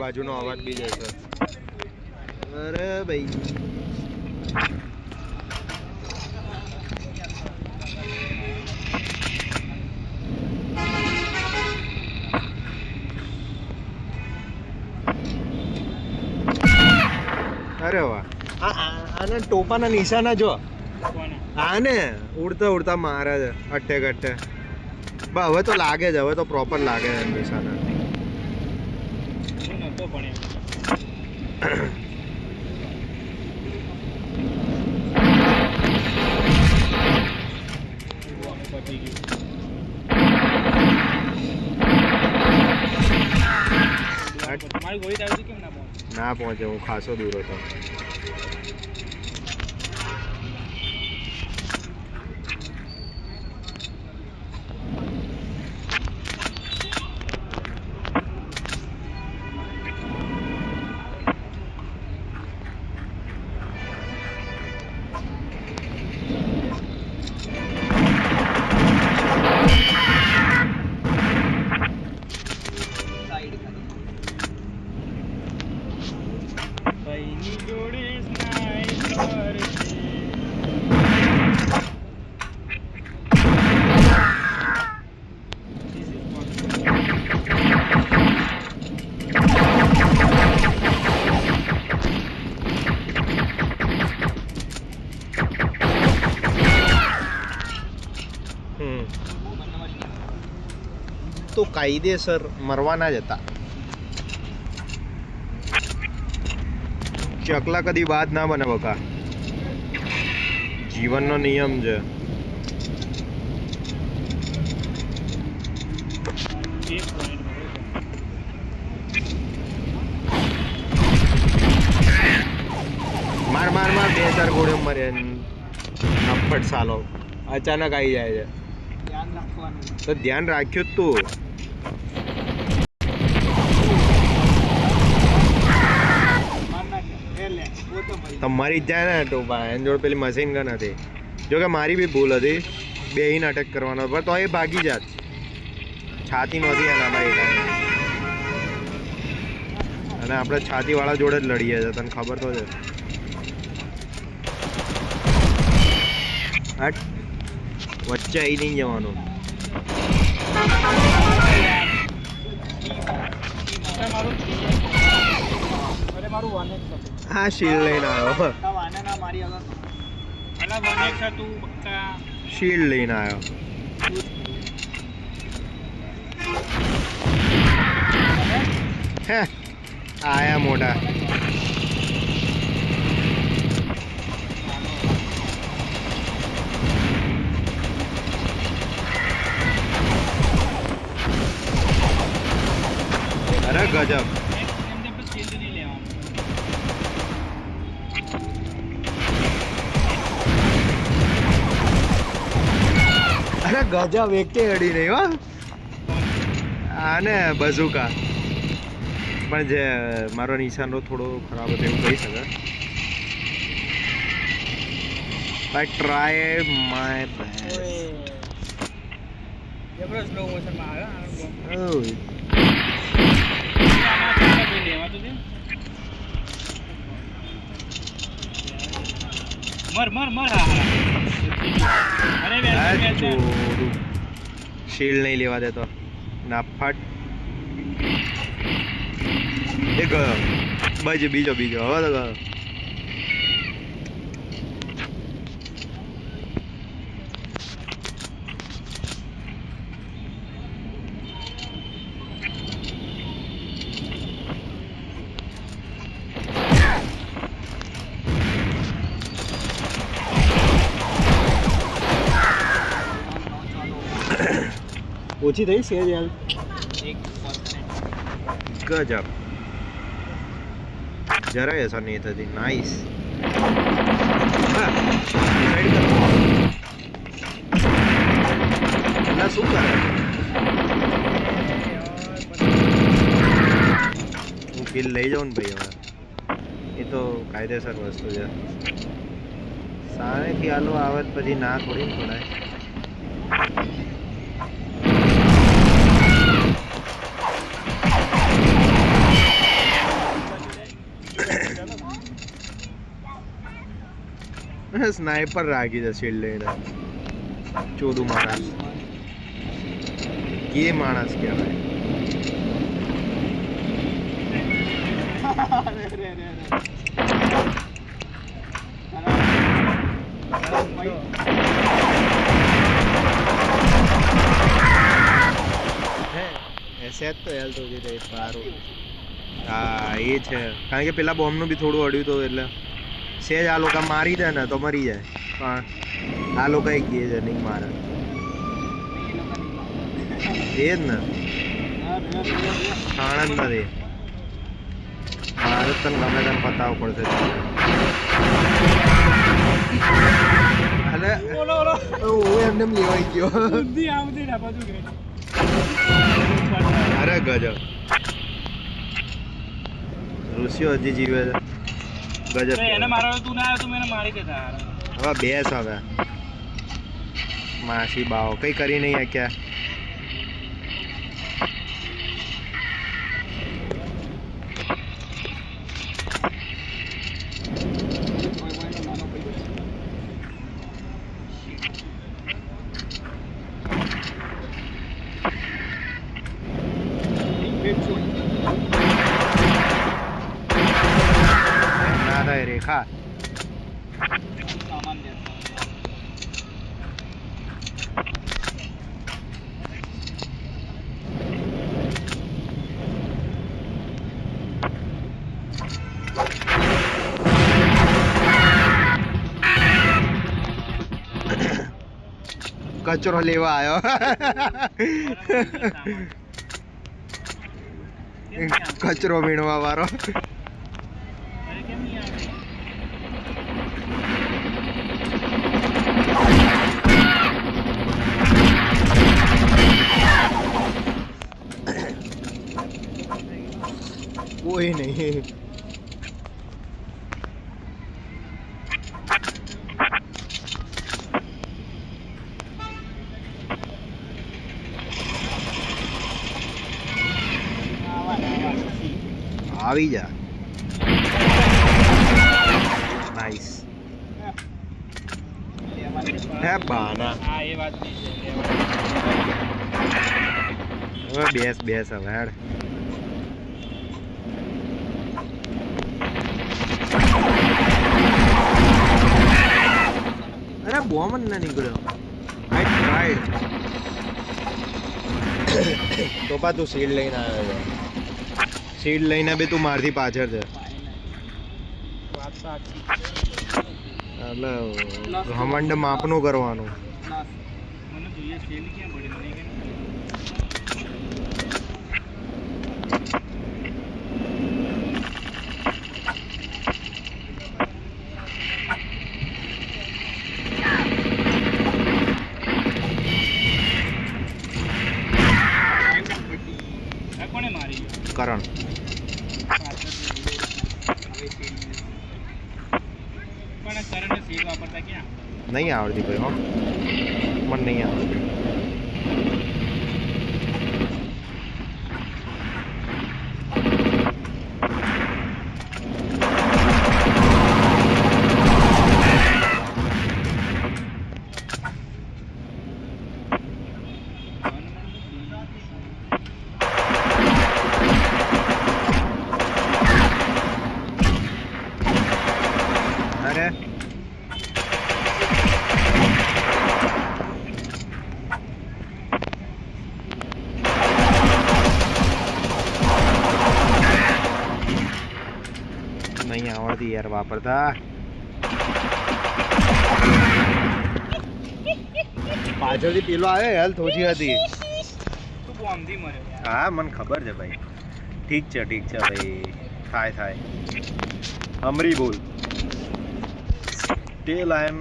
બાજુનો અવાજ બી જશે. અરે ભાઈ અરે વાહ, આના ટોપાના નિશાના જો. હા ને ઉડતા ઉડતા મારે છે અટ્ટે કટ્ટે. હવે તો લાગે છે, હવે તો પ્રોપર લાગે છે નિશાના. ના પહોંચે, હું ખાસો દૂર હતો. તો કાયદેસર મરવાના જ હતા. ચકલા કદી બાદ ના બને બકા, જીવનનો નિયમ છે. માર માર માર 2-4 ગોળીઓ મરે નફટ સાલો અચાનક આવી જાય છે. તો ધ્યાન રાખ્યું જ તું. તમારી જ જાય ને ટોપા, એની જોડે પેલી મશીન ગન હતી. જોકે મારી બી ભૂલ હતી, બેહીને અટેક કરવાનો, પણ તો એ ભાગી જાત. છાતી નહોતી એનામાં એ ટાઈમે, અને આપણે છાતીવાળા જોડે જ લડીએ છીએ, તને ખબર તો છે. હટ, વચ્ચે આવી નહીં જવાનું. હા શીલ્ડ લઈને આવ્યો. શીલ્ડ લઈને આવ્યો. હે આયા મોટા. અરે ગજબ. અરે ગજબ, એક અડી નહીં હો આને બઝુકા. પણ જે મારો નિશાનો થોડો ખરાબ હતો એવું કહી શકાય. I try my best. જબરદસ્ત સ્લો મોશનમાં આવ્યો. Oh. મર મર મર. અરે શીલ્ડ નહીં લેવા દેતો ના ફાટ. એ ગયો બાજુ, બીજો હવે તો ગયો. ઓછી થઈ છે યાર. ગજબ, જરાય અસર નહીં થતી. નાઈસ. શું કરે? હું કિલ લઈ જાઉં ને ભાઈ. હવે એ તો કાયદેસર વસ્તુ છે. સામેથી આલો આવે પછી ના થોડી ને પડાય. સ્નાઈપર રાખી છે શીલ્ડ લઈને. ચોદું માણસ કે માણસ કહેવાય. સેટ તો હેલ્થ ઓછી થઈ સારું. હા એ છે કારણ કે પેલા બોમ્બનું બી થોડું અડ્યું હતું એટલે સેજ આ લોકો મારી દે ને તો મરી જાય પણ આ લોકો કહે છે નહીં મારે એ જ ને ખાણ જ નથી મારે તને ગમે તને બતાવવું પડશે. અરે હું એમને લેવાઈ ગયો. અરે ગજબ ઋષિઓ હજી જીવે છે ગજબ. એને મારવા તું ના આવ્યો તું મને મારી દેતા. હવે બેસ હવે માસી બાવો કઈ કરી નહીં શક્યા. ના થાય રેખા. કચરો લેવા આવ્યો. કચરો વીણવા વાળો. કોઈ નહીં. આવી જા. નાઈસ. હે બાના હા એ વાત બી છે. હવે બેસ બેસ હવે હેડ. અરે બોમ્બ જ ના નીકળ્યો. આઈ ટ્રાઈડ. તો પા તું શીલ્ડ લઈને આવ્યો છે. શીલ્ડ લઈને બી તું મારથી પાછળ છે વાત સાચી. એટલે ઘમંડ માપનું કરવાનું. મને જોઈએ સેલ ક્યાં પડી મને કે કોણે મારી કરણ. પણ કરંટ સેલ વાપરતા ક્યાં નહીં આવડતી ભાઈ હો મને નહીં આવડતી. અરે નહીં આવડતી યાર વાપરતા. પાછળથી પેલો આવ્યો હેલ્થ ઓછી હતી. તું બોમ્બથી મર્યો. હા મને ખબર છે ભાઈ. ઠીક છે ભાઈ થાય થાય. અમરી બોલ. Still I am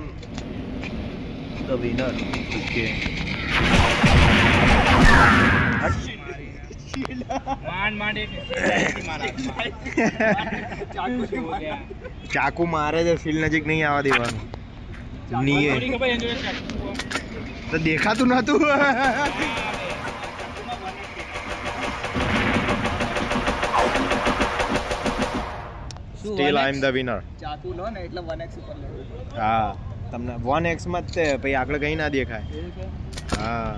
the winner. Okay. માંડ એક મારા ચાકુ મારે છે ફીલ નજીક નહીં આવવા દેવાનું. નીએ તો દેખાતું નતું. Still I am the winner. ચાકુ લો ને એટલે 1x ઉપર લેવું. હા તમને 1x માં જ તે પછી આગળ કઈ ના દેખાય. એવું છે? હા